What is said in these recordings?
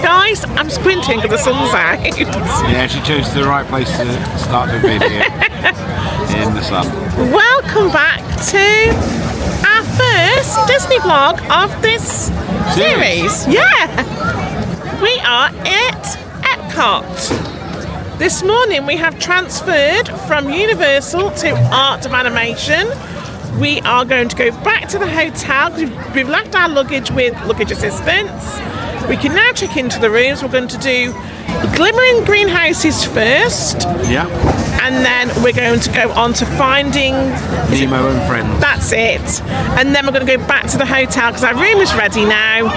guys, I'm squinting because the sun's out. Yeah, she chose the right place to start the video. In the sun. Welcome back to our first Disney vlog of this series. Yeah, we are at Epcot. This morning we have transferred from Universal to Art of Animation. We are going to go back to the hotel because we've left our luggage with luggage assistance. We can now check into the rooms. We're going to do the Glimmering greenhouses first. Yeah. And then we're going to go on to Finding Nemo and Friends. That's it. And then we're going to go back to the hotel because our room is ready now.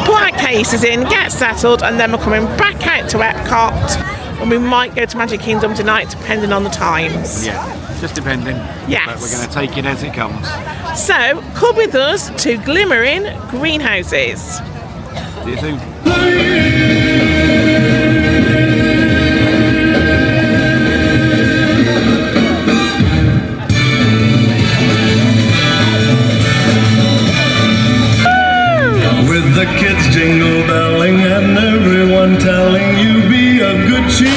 Put our cases in, get settled, and then we're coming back out to Epcot. And we might go to Magic Kingdom tonight, depending on the times. Yeah, just depending. Yes. But we're going to take it as it comes. So, come with us to Glimmering greenhouses. See you soon. With the kids jingle belling and everyone telling you be of good cheer.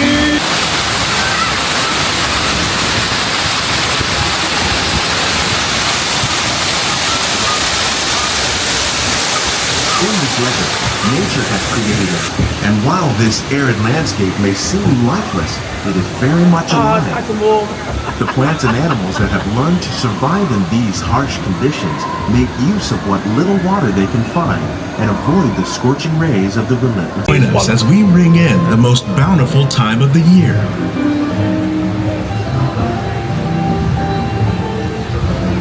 In the desert, nature has created us, and while this arid landscape may seem lifeless, it is very much alive. The plants and animals that have learned to survive in these harsh conditions make use of what little water they can find and avoid the scorching rays of the relentless. Join us as we ring in the most bountiful time of the year.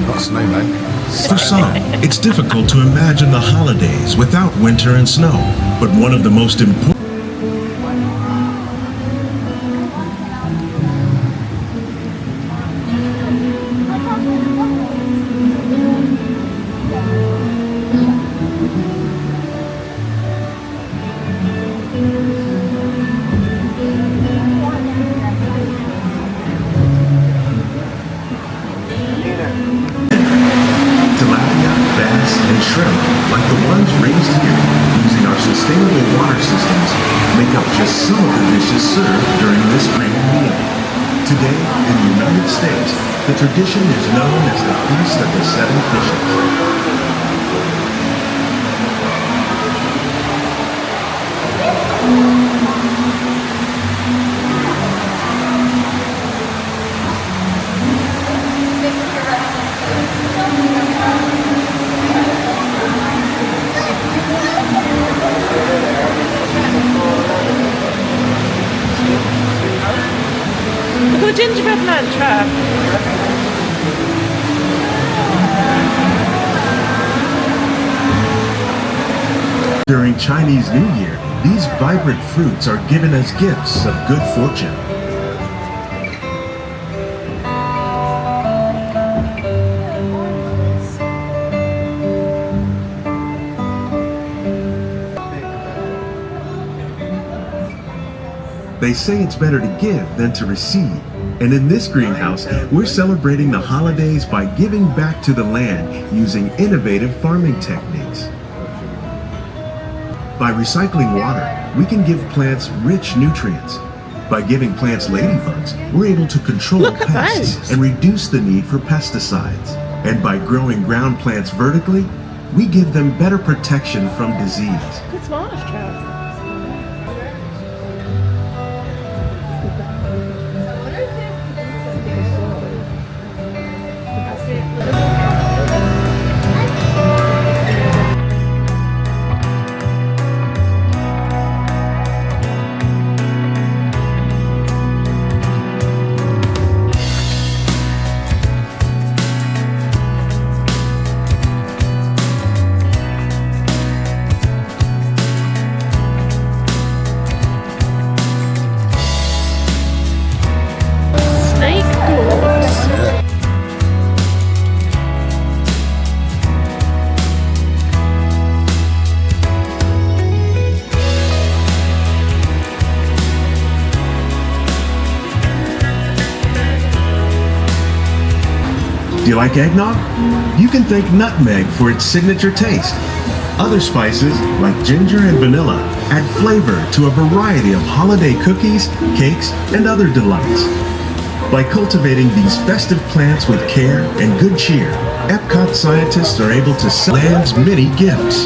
Got snowman. For some, it's difficult to imagine the holidays without winter and snow, but one of the most important and shrimp, like the ones raised here, using our sustainable water systems, make up just some of the dishes served during this grand meal. Today, in the United States, the tradition is known as the Feast of the Seven Fishes. Look at the gingerbread man, Trev. During Chinese New Year, these vibrant fruits are given as gifts of good fortune. They say it's better to give than to receive. And in this greenhouse, we're celebrating the holidays by giving back to the land using innovative farming techniques. By recycling water, we can give plants rich nutrients. By giving plants ladybugs, we're able to control pests and reduce the need for pesticides. And by growing ground plants vertically, we give them better protection from disease. Good smartness, Trev. Do you like eggnog? You can thank nutmeg for its signature taste. Other spices, like ginger and vanilla, add flavor to a variety of holiday cookies, cakes, and other delights. By cultivating these festive plants with care and good cheer, Epcot scientists are able to sell land's many gifts.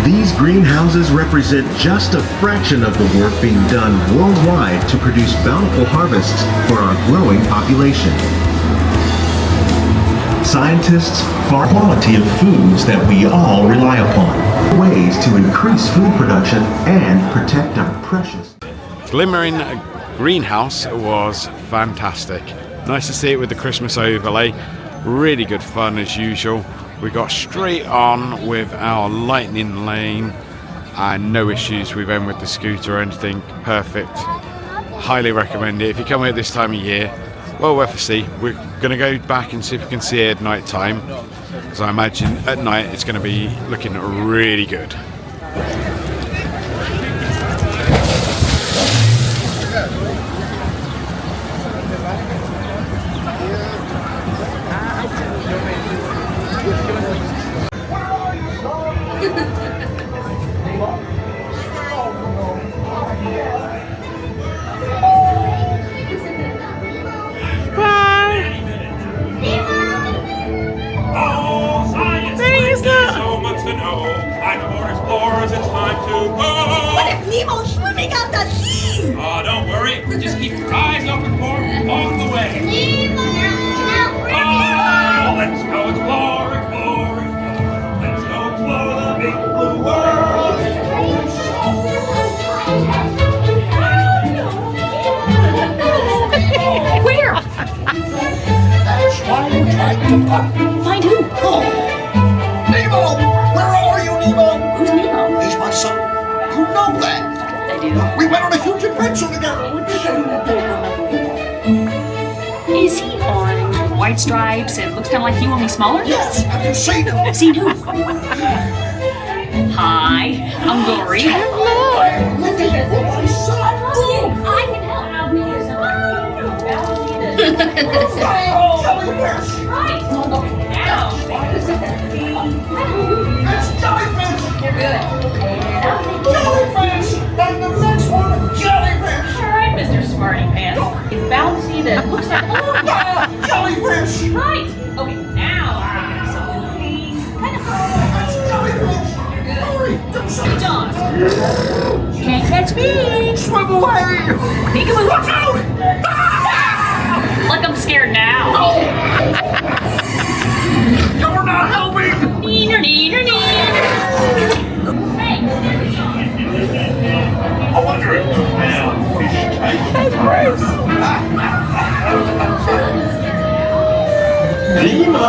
These greenhouses represent just a fraction of the work being done worldwide to produce bountiful harvests for our growing population. Scientists farm quality of foods that we all rely upon, ways to increase food production and protect our precious. Glimmering greenhouse was fantastic. Nice to see it with the Christmas overlay. Really good fun as usual. We got straight on with our lightning lane and no issues with them with the scooter or anything. Perfect. Highly recommend it. If you come here this time of year, well worth a see. We're going to go back and see if we can see it at night time, because I imagine at night it's going to be looking really good. What if Nemo's swimming out the sea? Oh, don't worry. Just keep your eyes open for him all the way. Nemo, Oh, let's go explore, explore, explore. Let's go explore the big blue world. Where? That's why we're trying to Find who? Oh! Nemo! Where are you, Nemo? Who's Nemo? He's my son. You know that. I do. We went on a huge adventure together. Is he on white stripes and looks kind of like you, only smaller? Yes, have you seen him? Seen who? Hi, I'm Dory. Look at my son. I can help. Jellyfish. Right. Okay, now. It's jellyfish. You're good. Jellyfish. And the next one, jellyfish. All right, Mr. Smarty Pants. It's bouncy that looks like Jellyfish. right. Okay, now. Kind of. It's jellyfish. Hurry, do something. Jaws. Can't catch me. Swim away. Peekaboo. Watch out. Look, I'm scared now. You're not helping. Neener, neener, neener. Hey. I wonder if Nemo!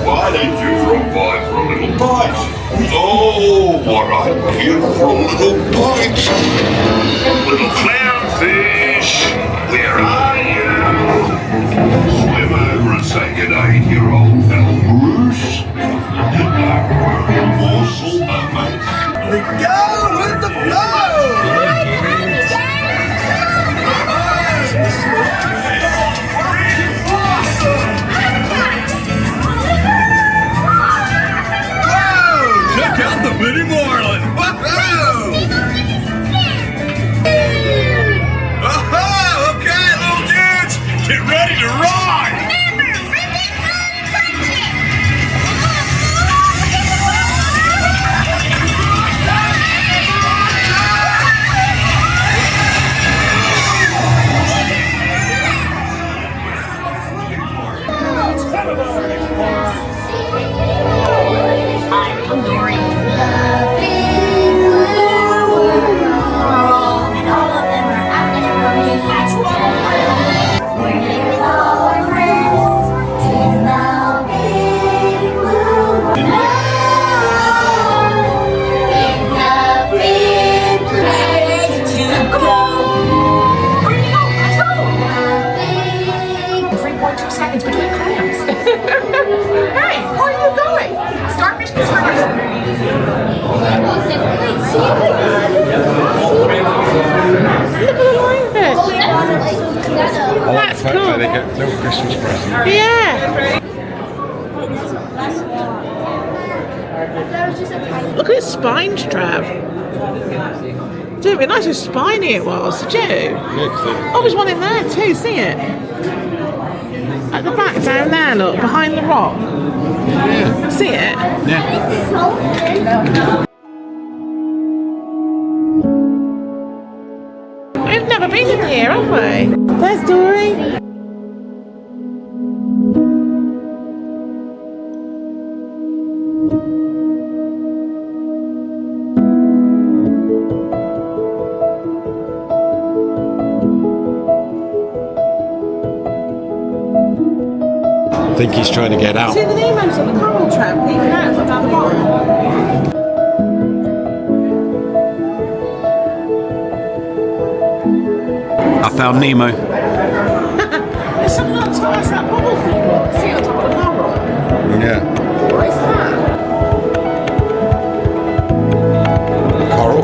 Why don't you drop by for a little bite? Oh, what a beautiful little bite! Little clownfish, where are you? Swim over and say good day to your old pal Bruce. Morsel, mate. we go with the flow. Whoa! Check out the Bitty Marlin! Whoa! Aha! Look at its spines, Trev. Didn't realise how spiny it was, did you? Yeah, Oh, there's one in there too, see it? At the back, down there, look, behind the rock. yeah. See it? Yeah. We've never been in here, have we? There's Dory. I think he's trying to get out. See the Nemo's on the coral trap, peeping out from down the bottom. I found Nemo. There's something on top, that's that bubble thing. See it on top of the coral? Yeah. What is that? Coral.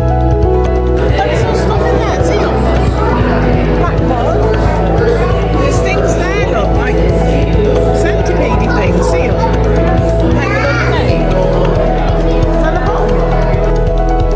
There's some stuff in there, see it? Black bug. There's things there, look, like centipede things, see it? Like a little thing. At the bottom.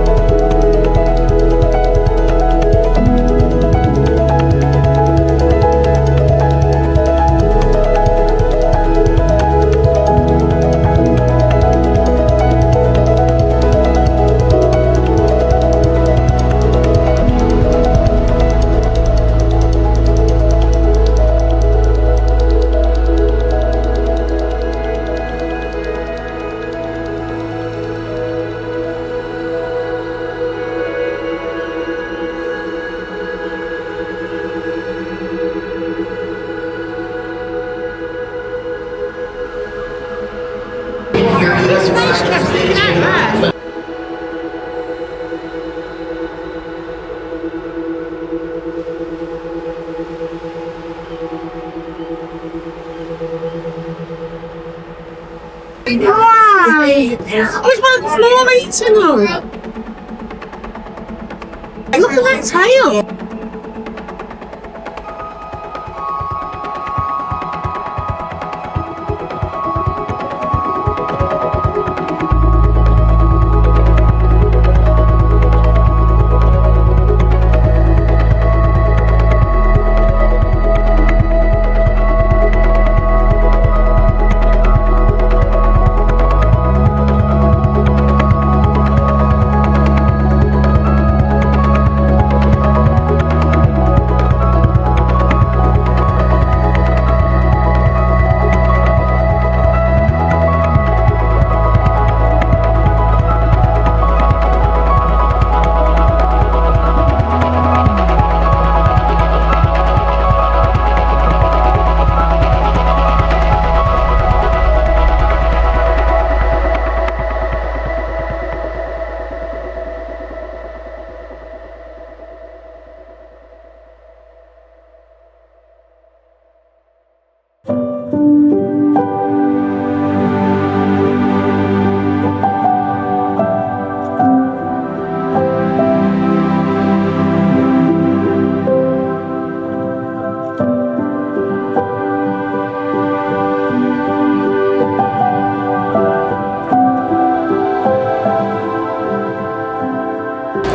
There's fish traps sticking out there. Right! Oh, it's one of the small eating them. Look at that tail.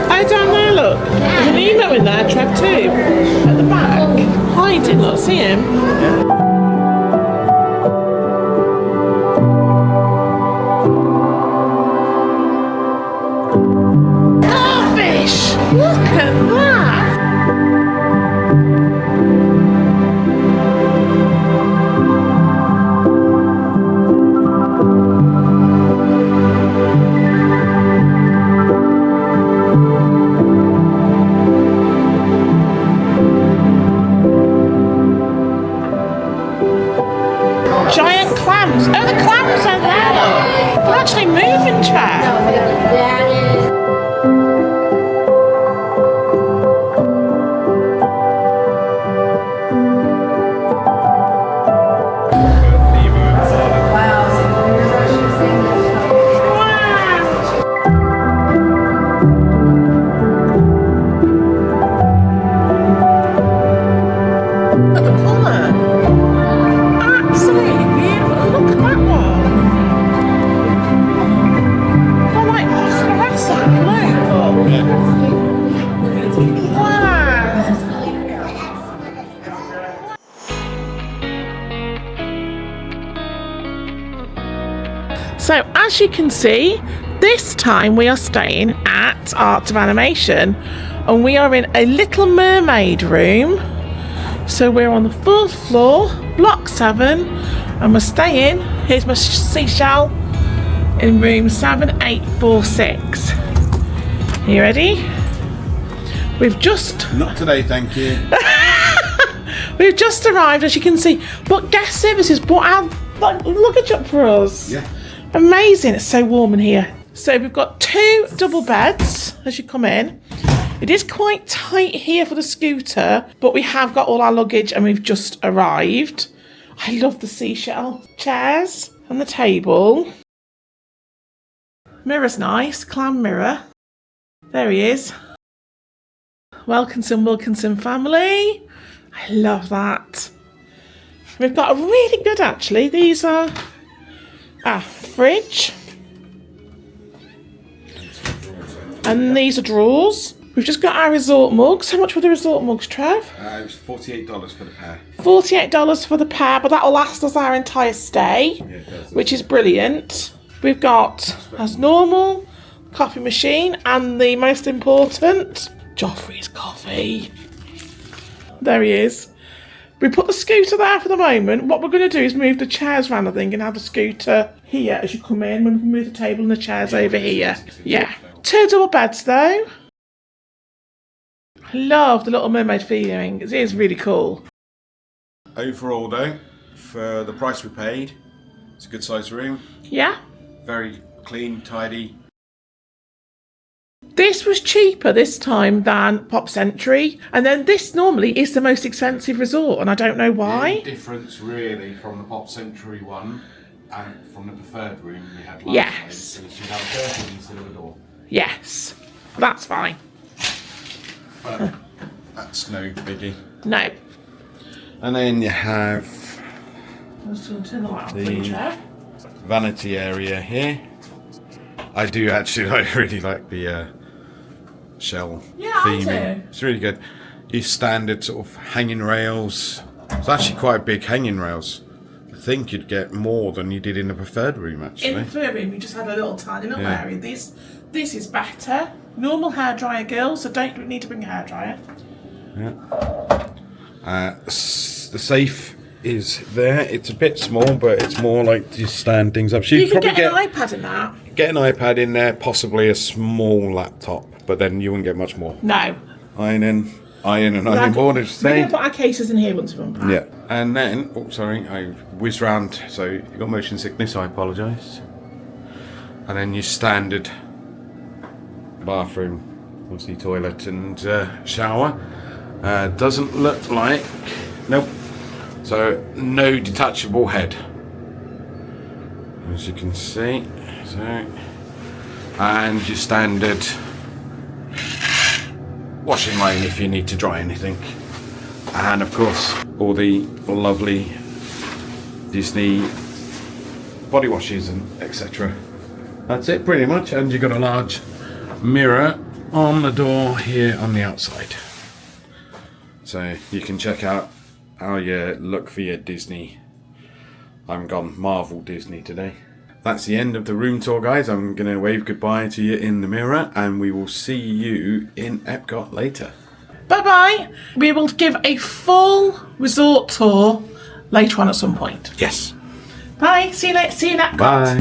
Oh, down there, look. There's an Nemo in there, Trev, too. At the back. Hiding, look, see him? Starfish! Look at that! Giant clams. Oh, the clams are there, look. They're actually moving, Trev. So as you can see, this time we are staying at Art of Animation, and we are in a Little Mermaid room. So we're on the 4th floor, block 7, and we're staying, here's my seashell, in room 7846. Are you ready? We've just... Not today, thank you. We've just arrived, as you can see, but guest services brought our luggage up for us. Yeah. Amazing, it's so warm in here. So we've got 2 double beds as you come in. It is quite tight here for the scooter, but we have got all our luggage and we've just arrived. I love the seashell chairs and the table. Mirror's nice, clam mirror. There he is. Wilkinson family. I love that. We've got a really good, actually. These are fridge. And these are drawers. We've just got our resort mugs. How much were the resort mugs, Trev? It was $48 for the pair. $48 for the pair, but that will last us our entire stay, Yeah, it does. which is brilliant. We've got, as normal, coffee machine, and the most important, Joffrey's coffee. There he is. We put the scooter there for the moment. What we're going to do is move the chairs around, I think, and have the scooter here as you come in. We'll move the table and the chairs over here. Yeah. 2 double beds, though. I love the Little Mermaid feeling. It is really cool. Overall, though, for the price we paid, it's a good sized room. Yeah. Very clean, tidy. This was cheaper this time than Pop Century, and then this normally is the most expensive resort, and I don't know The why. only difference really from the Pop Century one and from the preferred room we had last Yes. time is you have a curtain instead of a door. Yes, that's fine. But that's no biggie. No. And then you have I'm just going to turn the light on for you, The- Trev. vanity area here. I do actually really like the shell Yeah, I theming. do. It's really good. Your standard sort of hanging rails. It's actually quite big hanging rails. I think you'd get more than you did in the preferred room In actually. the third room, we just had a little tiny little Yeah. area. This is better. Normal hairdryer, girls, so don't need to bring a hairdryer. The safe is there. It's a bit small, but it's more like to stand things up. So You you'd can probably get an iPad in that. get an iPad in there, possibly a small laptop, but then you wouldn't get much more. No. Iron and ironing board, as you We're say. going to put our cases in here once we've unpacked. Yeah, and then, oh sorry, I whizzed round, so you got motion sickness, I apologise. And then your standard bathroom, obviously toilet and shower. Doesn't look like, nope, so no detachable head, as you can see, so, and your standard washing line if you need to dry anything. And of course, all the lovely Disney body washes and etc. That's it pretty much, and you've got a large mirror on the door here on the outside. So you can check out how you look for your Disney. I'm gone Marvel Disney today. That's the end of the room tour, guys. I'm going to wave goodbye to you in the mirror, and we will see you in Epcot later. Bye-bye. We will give a full resort tour later on at some point. Yes. Bye. See you later. See you next. Bye.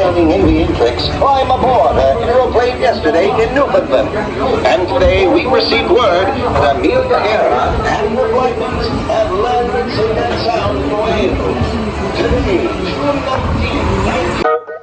learning Indian tricks, climb aboard an aeroplane yesterday in Newfoundland. And today we received word that Amelia Earhart and her flightmates have learned to sing that sound in Wales. Today, June 19th,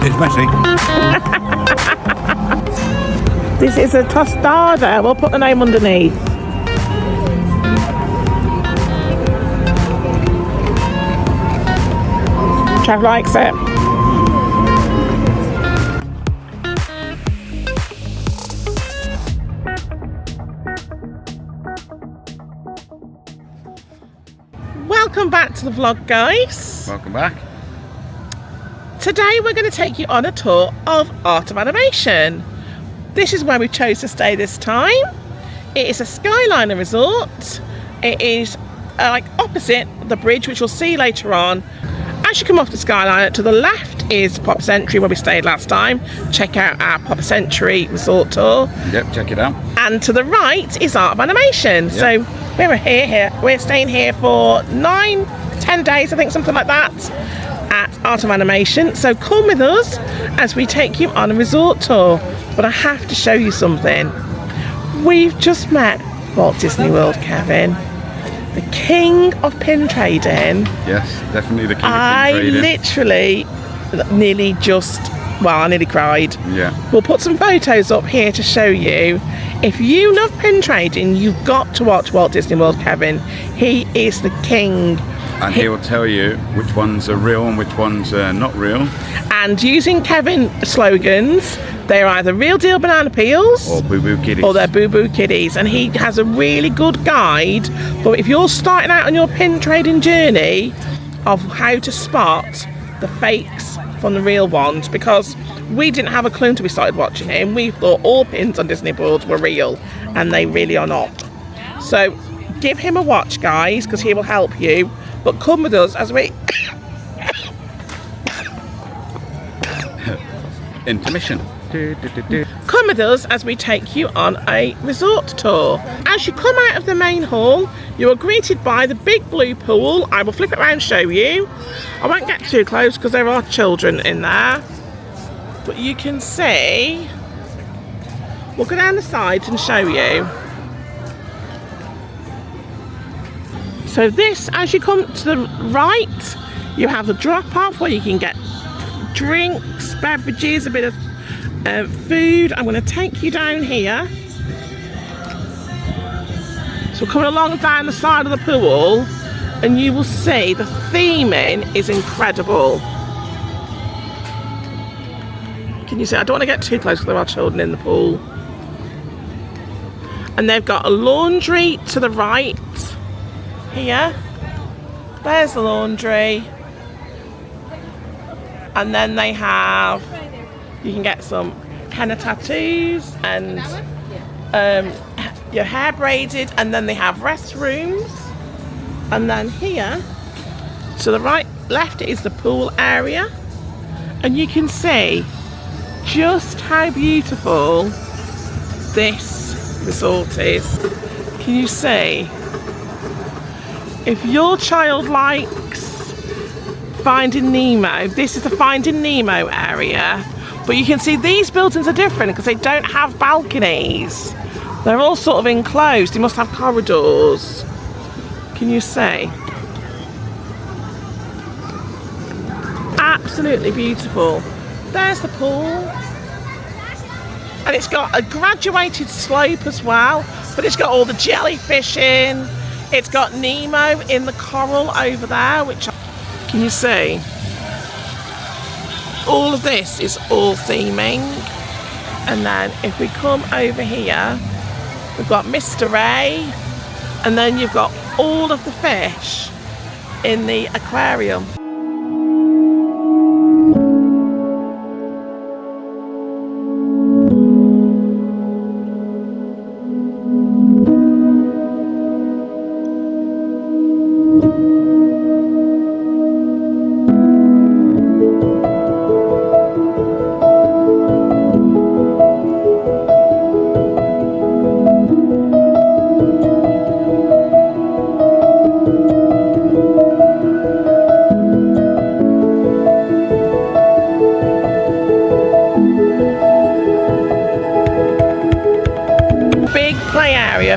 It's messy. This is a tostada. We'll put the name underneath. Trev likes it. Welcome back to the vlog, guys. Welcome back. Today we're going to take you on a tour of Art of Animation. This is where we chose to stay this time. It is a Skyliner resort. It is like opposite the bridge, which you'll see later on. As you come off the Skyliner, to the left is Pop Century, where we stayed last time. Check out our Pop Century resort tour. Yep, check it out. And to the right is Art of Animation. Yep. So we're staying here for 9-10 days, I think, something like that, at Art of Animation. So come with us as we take you on a resort tour. But I have to show you something. We've just met Walt Disney World, Kevin, the king of pin trading. Yes, definitely the king of I pin trading. literally I nearly cried. Yeah. We'll put some photos up here to show you. If you love pin trading, you've got to watch Walt Disney World, Kevin. He is the king. And he will tell you which ones are real and which ones are not real. And using Kevin slogans, they're either real deal banana peels Or boo boo kiddies. or they're boo boo kiddies. And he has a really good guide for if you're starting out on your pin trading journey of how to spot the fakes from the real ones, because we didn't have a clue until we started watching him. We thought all pins on Disney boards were real, and they really are not. So give him a watch, guys, because he will help you. But come with us as we Intermission. come with us as we take you on a resort tour. As you come out of the main hall, you are greeted by the big blue pool. I will flip it around and show you. I won't get too close because there are children in there. But you can see, we'll go down the sides and show you. So this, as you come to the right, you have the drop off where you can get drinks, beverages, a bit of food. I'm going to take you down here. So we're coming along down the side of the pool, and you will see the theming is incredible. Can you see? I don't want to get too close because there are children in the pool. And they've got a laundry to the right here. There's the laundry. And then they have, you can get some henna tattoos and your hair braided, and then they have restrooms. And then here to the right, left is the pool area, and you can see just how beautiful this resort is. Can you see? If your child likes Finding Nemo, this is the Finding Nemo area. But you can see these buildings are different because they don't have balconies. They're all sort of enclosed. They must have corridors. Can you see? Absolutely beautiful. There's the pool. And it's got a graduated slope as well, but it's got all the jellyfish in. It's got Nemo in the coral over there, which, can you see? All of this is all theming. And then if we come over here, we've got Mr. Ray, and then you've got all of the fish in the aquarium.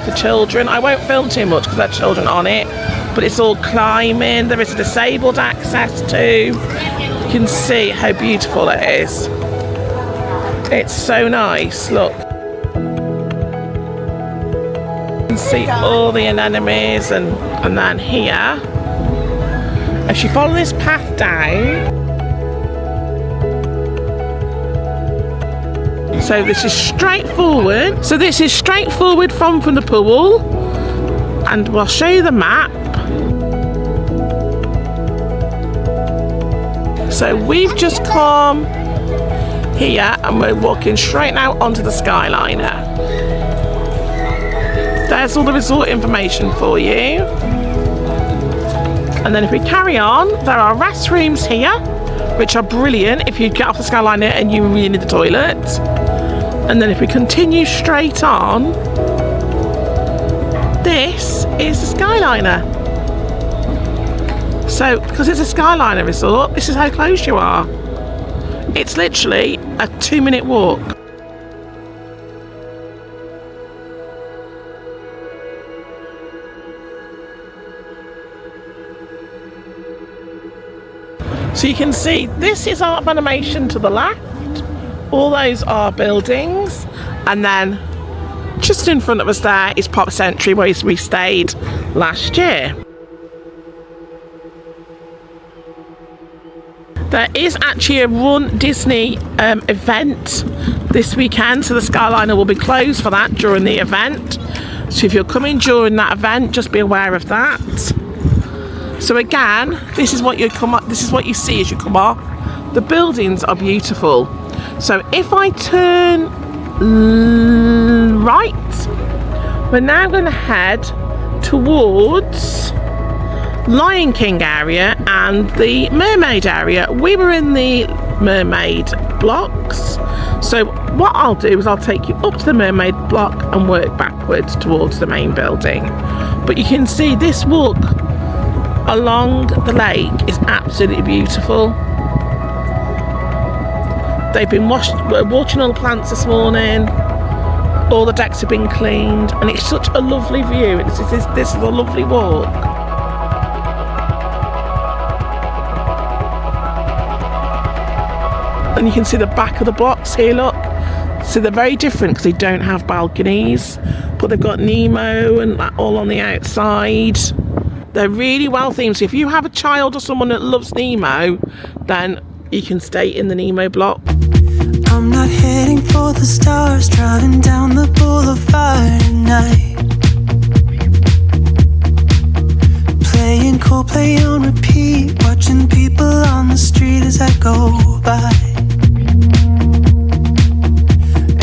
For children. I won't film too much because there are children on it, but it's all climbing. There is a disabled access too. You can see how beautiful it is. It's so nice. Look, you can see all the anemones, and then here, as you follow this path down, so this is straightforward. So this is straightforward from the pool, and we'll show you the map. So we've just come here and we're walking straight now onto the Skyliner. There's all the resort information for you. And then if we carry on, there are restrooms here, which are brilliant if you get off the Skyliner and you really need the toilet. And then if we continue straight on, this is the Skyliner. So, because it's a Skyliner resort, this is how close you are. It's literally a 2-minute walk. So you can see this is Art of Animation to the left. All those are buildings, and then just in front of us there is Pop Century, where we stayed last year. There is actually a Run Disney event this weekend, so the Skyliner will be closed for that during the event. So if you're coming during that event, just be aware of that. So again, this is what you see as you come off. The buildings are beautiful. So if I turn right, we're now going to head towards Lion King area and the Mermaid area. We were in the Mermaid blocks. So what I'll do is I'll take you up to the Mermaid block and work backwards towards the main building. But you can see this walk along the lake is absolutely beautiful. They've been watering all the plants this morning. All the decks have been cleaned, and it's such a lovely view. This is a lovely walk. And you can see the back of the blocks here, look. So they're very different because they don't have balconies, but they've got Nemo and that all on the outside. They're really well themed. So if you have a child or someone that loves Nemo, then you can stay in the Nemo block. I'm not heading for the stars, driving down the boulevard tonight. Playing Coldplay on repeat, watching people on the street as I go by.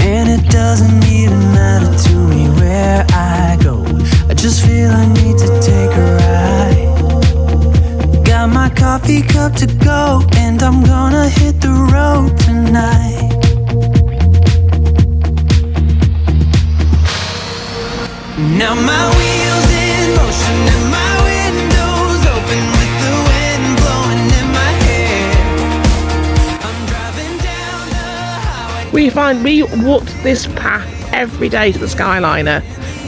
And it doesn't even matter to me where I go, I just feel I need to take a ride. Got my coffee cup to go, and I'm gonna hit the road tonight. Now my wheels in motion and my windows open with the wind blowing in my hair. I'm driving down the highway. We walk this path every day to the Skyliner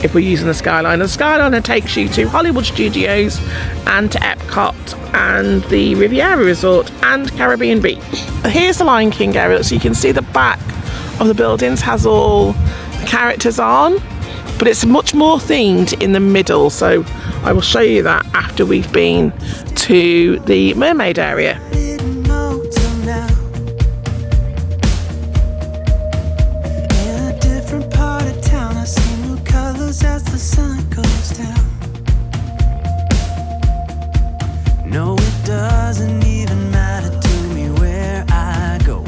if we're using the Skyliner. The Skyliner takes you to Hollywood Studios and to Epcot and the Riviera Resort and Caribbean Beach. Here's the Lion King area, so you can see the back of the buildings has all the characters on, but it's much more themed in the middle, so I will show you that after we've been to the mermaid area. As the sun goes down, no, it doesn't even matter to me where I go,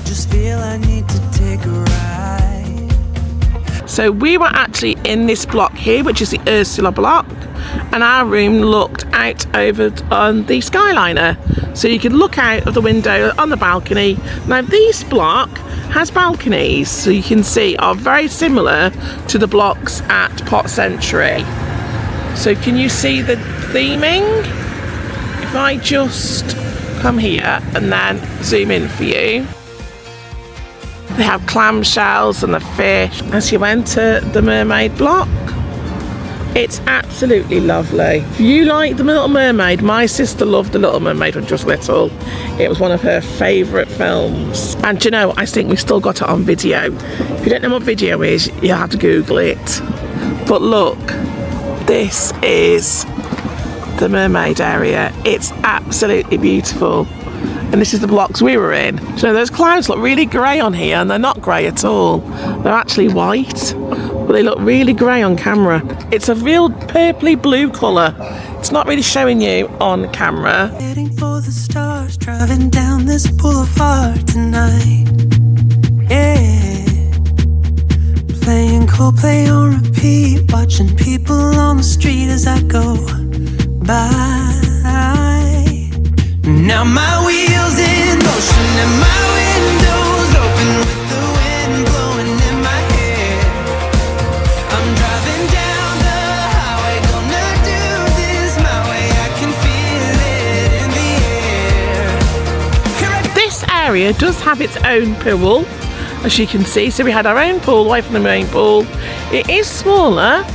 just feel I need to take a ride. So we were actually in this block here, which is the Ursula block, and our room looked out over on the Skyliner, so you could look out of the window on the balcony. Now this block has balconies, so you can see are very similar to the blocks at Pot Century. So can you see the theming? If I just come here and then zoom in for you, they have clamshells and the fish as you enter the mermaid block. It's absolutely lovely. If you like The Little Mermaid, my sister loved The Little Mermaid when just little. It was one of her favourite films. And you know, I think we still got it on video. If you don't know what video is, you'll have to Google it. But look, this is the mermaid area. It's absolutely beautiful. And this is the blocks we were in. You know, those clouds look really grey on here, and they're not grey at all. They're actually white, but they look really grey on camera. It's a real purpley blue colour. It's not really showing you on camera. Heading for the stars, driving down this boulevard tonight. Yeah. Playing Coldplay on repeat, watching people on the street as I go by. Now my wheels in motion and my windows open with the wind blowing in my hair. I'm driving down the highway, gonna do this my way. I can feel it in the air. This area does have its own pool, as you can see. So we had our own pool away from the main pool. It is smaller,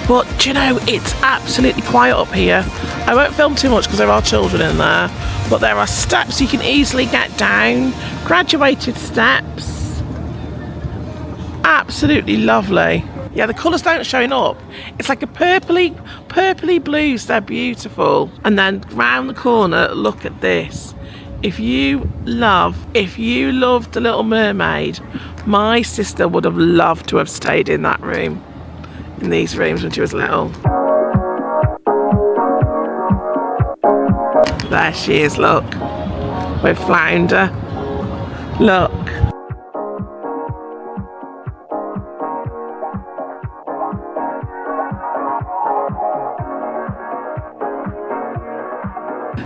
but you know, it's absolutely quiet up here. I won't film too much because there are children in there, but there are steps you can easily get down, graduated steps. Absolutely lovely. Yeah, the colours don't showing up. It's like a purpley blues. They're beautiful. And then round the corner, look at this. If you loved The Little Mermaid, my sister would have loved to have stayed in that room, in these rooms when she was little. There she is, look, with Flounder. Look.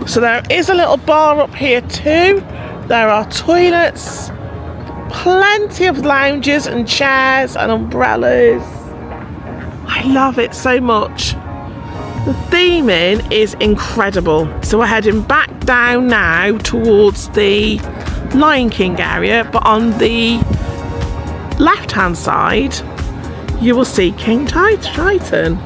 So there is a little bar up here too. There are toilets, plenty of lounges and chairs and umbrellas. I love it so much. The theming is incredible. So we're heading back down now towards the Lion King area, but on the left hand side you will see King Triton.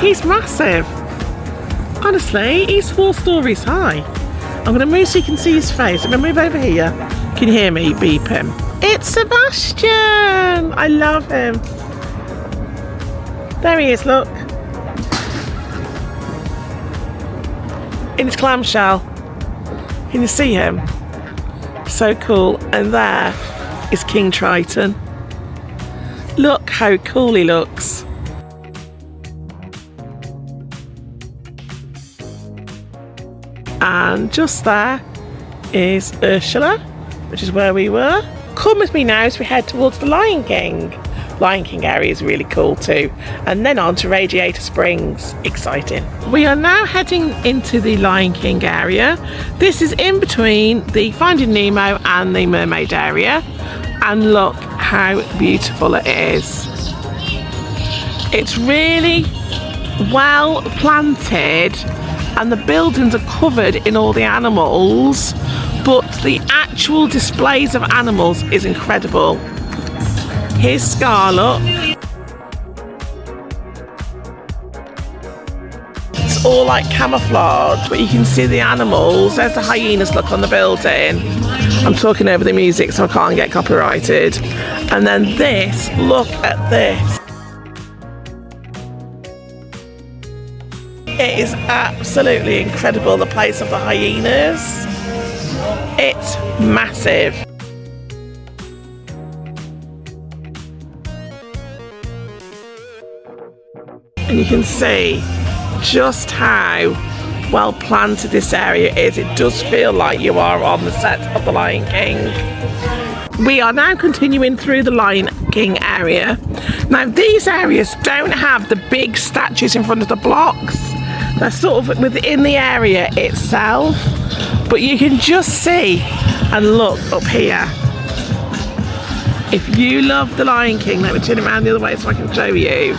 He's massive. Honestly, he's 4 stories high. I'm going to move so you can see his face. I'm going to move over here. Can you hear me beep him? It's Sebastian! I love him. There he is, look. In his clamshell. Can you see him? So cool. And there is King Triton. Look how cool he looks. And just there is Ursula, which is where we were. Come with me now as we head towards the Lion King. Lion King area is really cool too. And then on to Radiator Springs. Exciting. We are now heading into the Lion King area. This is in between the Finding Nemo and the Mermaid area. And look how beautiful it is. It's really well planted. And the buildings are covered in all the animals, but the actual displays of animals is incredible. Here's Scar, look. It's all like camouflage, but you can see the animals. There's the hyenas, look, on the building. I'm talking over the music so I can't get copyrighted. And then this, look at this. It is absolutely incredible, the place of the hyenas. It's massive. And you can see just how well planted this area is. It does feel like you are on the set of the Lion King. We are now continuing through the Lion King area. Now these areas don't have the big statues in front of the blocks. They're sort of within the area itself, but you can just see and look up here. If you love the Lion King, let me turn it around the other way so I can show you.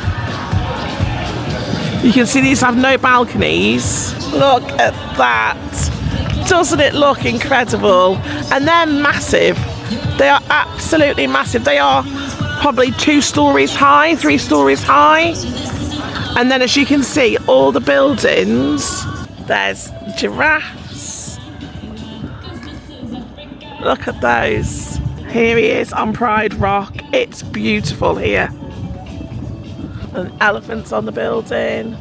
You can see these have no balconies. Look at that. Doesn't it look incredible? And they're massive. They are absolutely massive. They are probably 2 stories high, 3 stories high. And then as you can see, all the buildings, there's giraffes. Look at those. Here he is on Pride Rock. It's beautiful here. And elephants on the building.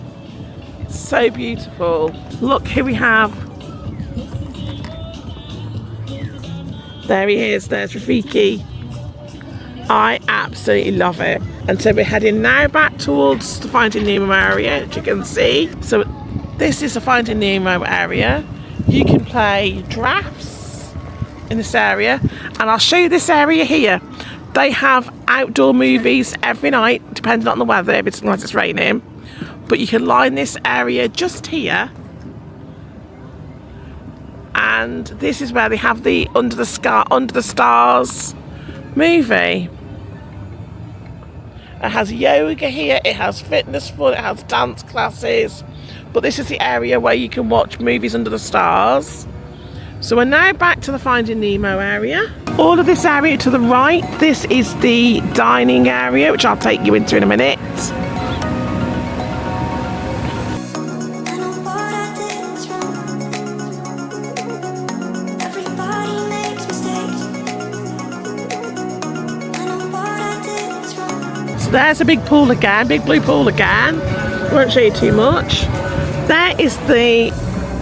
It's so beautiful. Look, here we have. There he is, there's Rafiki. I absolutely love it. And so we're heading now back towards the Finding Nemo area, as you can see. So this is the Finding Nemo area. You can play drafts in this area. And I'll show you this area here. They have outdoor movies every night, depending on the weather, if it's like it's raining. But you can line this area just here. And this is where they have the Under the Stars movie. It has yoga here, it has fitness fun, it has dance classes. But this is the area where you can watch movies under the stars. So we're now back to the Finding Nemo area. All of this area to the right, this is the dining area, which I'll take you into in a minute. There's a big pool again, big blue pool again. Won't show you too much. There is the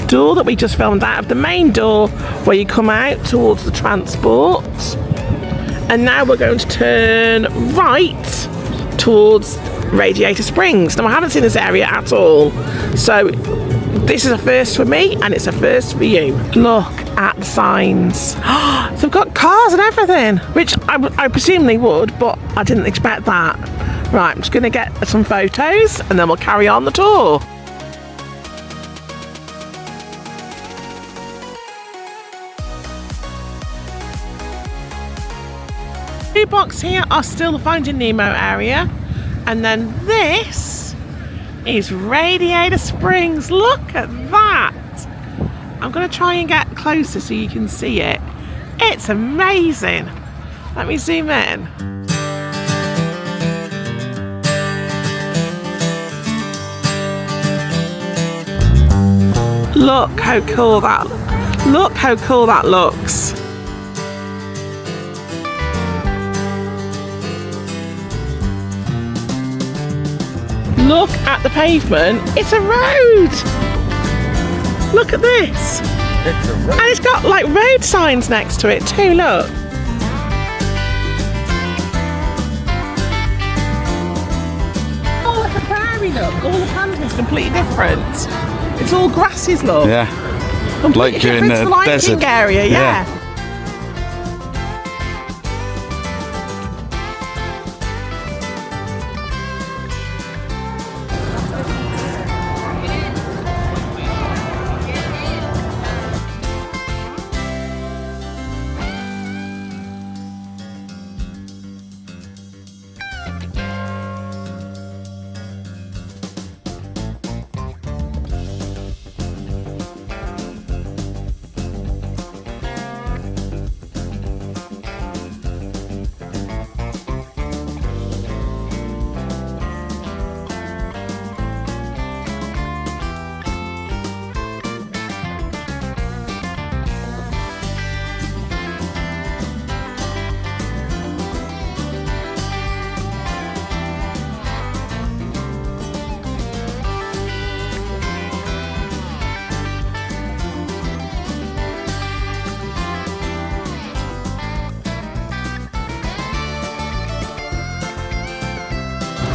door that we just filmed out of, the main door where you come out towards the transport. And now we're going to turn right towards Radiator Springs. Now I haven't seen this area at all. So this is a first for me and it's a first for you. Look at the signs. They've got cars and everything, which I presume they would, but I didn't expect that. Right, I'm just going to get some photos and then we'll carry on the tour. Two blocks here are still the Finding Nemo area, And then this is Radiator Springs. Look at that. I'm going to try and get closer so you can see it. It's amazing. Let me zoom in. Look how cool that looks. Look at the pavement. It's a road. Look at this. It's a road. And it's got like road signs next to it too, look. Oh, it's a prairie, look. All the planting's completely different. It's all grasses, look. Yeah. Completely Like you're in different to the the Lion desert. King area, yeah.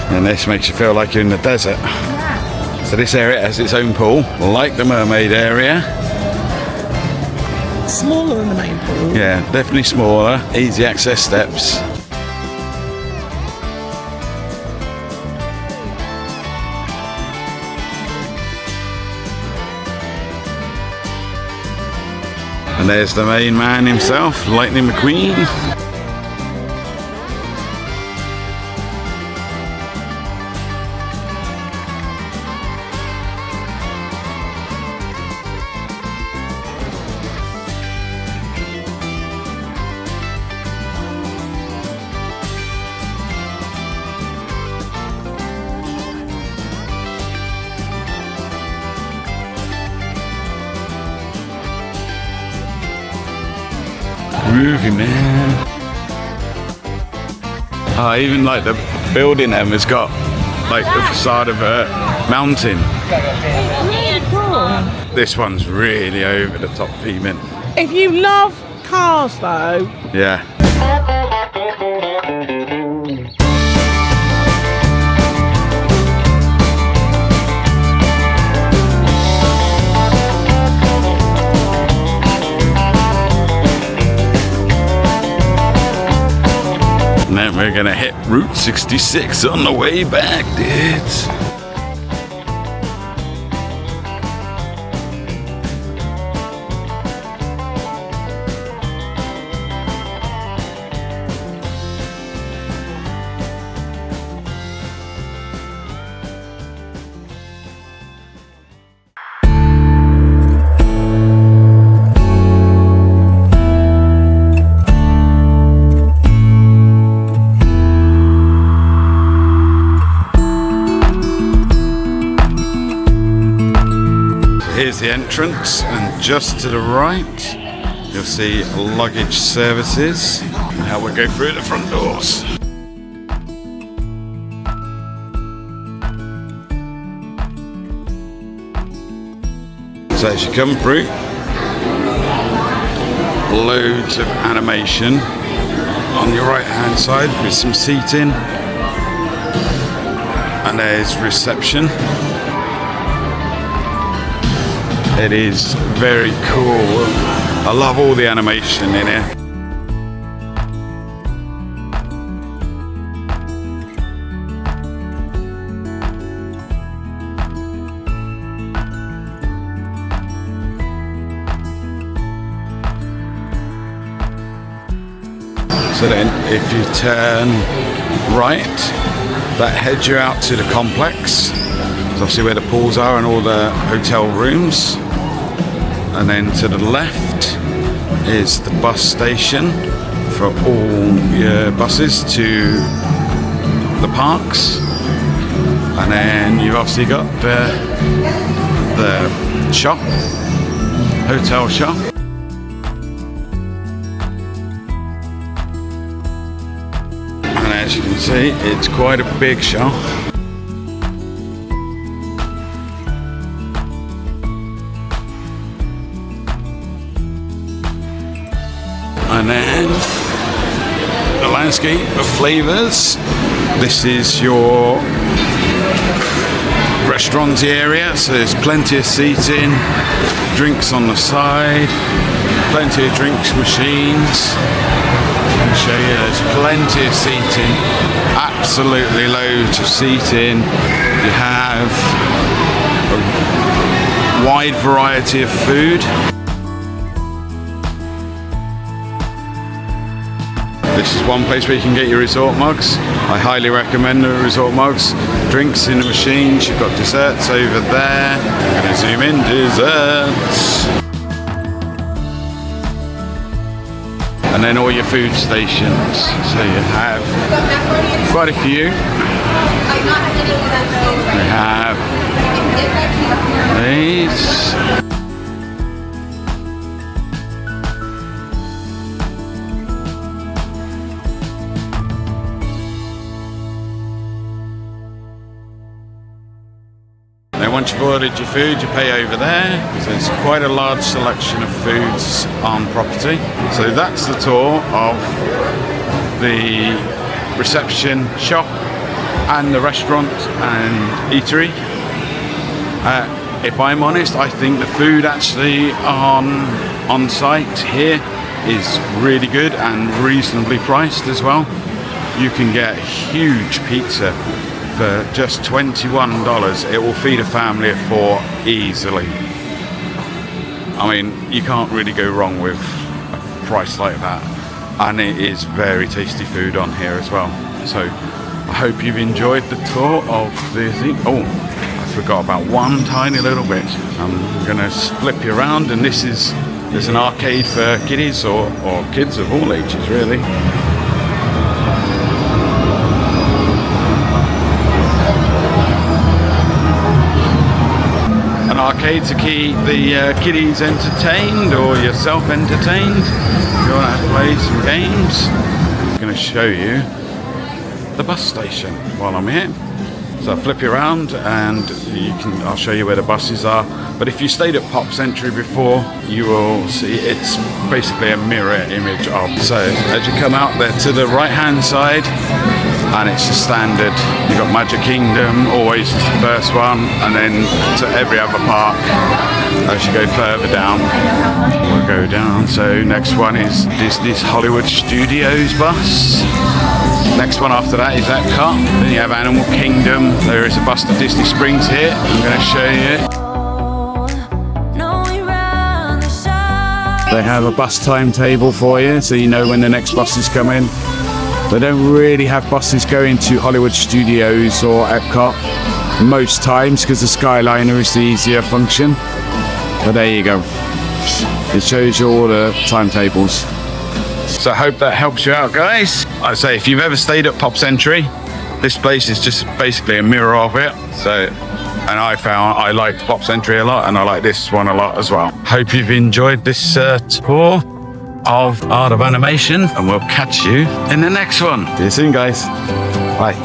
And this makes you feel like you're in the desert. Yeah. So this area has its own pool, like the mermaid area. Smaller than the main pool. Yeah, definitely smaller, easy access steps. And there's the main man himself, Lightning McQueen. Groovy, man. Oh, even like the building has got like the facade of a mountain. Really cool. This one's really over the top theming. If you love cars though. Yeah. And then we're gonna hit Route 66 on the way back, dudes. Here's the entrance, and just to the right you'll see luggage services. Now we'll go through the front doors. So as you come through, loads of animation on your right hand side with some seating, and there's reception. It is very cool. I love all the animation in here. So then if you turn right, that heads you out to the complex. It's obviously where the pools are and all the hotel rooms. And then to the left is the bus station for all your buses to the parks. And then you've obviously got the shop, hotel shop. And as you can see, it's quite a big shop. And then the landscape of flavors. This is your restaurant area, so there's plenty of seating, drinks on the side, plenty of drinks machines. I'll show you, there's plenty of seating, absolutely loads of seating. You have a wide variety of food. This is one place where you can get your resort mugs. I highly recommend the resort mugs. Drinks in the machines, you've got desserts over there. I'm going to zoom in, desserts. And then all your food stations. So you have quite a few. We have these. Once you've ordered your food, you pay over there. So it's quite a large selection of foods on property. So that's the tour of the reception shop and the restaurant and eatery. If I'm honest, I think the food actually on site here is really good and reasonably priced as well. You can get huge pizza for just $21. It will feed a family of 4 easily. I mean, you can't really go wrong with a price like that. And it is very tasty food on here as well. So I hope you've enjoyed the tour of the thing. Oh, I forgot about one tiny little bit. I'm gonna flip you around, and there's an arcade for kiddies or kids of all ages really. Arcade to keep the kiddies entertained or yourself entertained. If you want to play some games, I'm going to show you the bus station while I'm here. So I'll flip you around and I'll show you where the buses are. But if you stayed at Pop's Entry before, you will see it's basically a mirror image of. So as you come out there to the right hand side, and it's the standard. You've got Magic Kingdom, always is the first one, and then to every other park as you go further down. We'll go down. So next one is Disney's Hollywood Studios bus. Next one after that is Epcot. Then you have Animal Kingdom. There is a bus to Disney Springs here. I'm going to show you. They have a bus timetable for you, so you know when the next bus is coming. They don't really have buses going to Hollywood Studios or Epcot most times because the Skyliner is the easier function. But there you go. It shows you all the timetables. So I hope that helps you out, guys. I say, if you've ever stayed at Pop's Entry, this place is just basically a mirror of it. So, and I liked Pop's Entry a lot, and I like this one a lot as well. Hope you've enjoyed this tour of Art of Animation, and we'll catch you in the next one. See you soon, guys. Bye.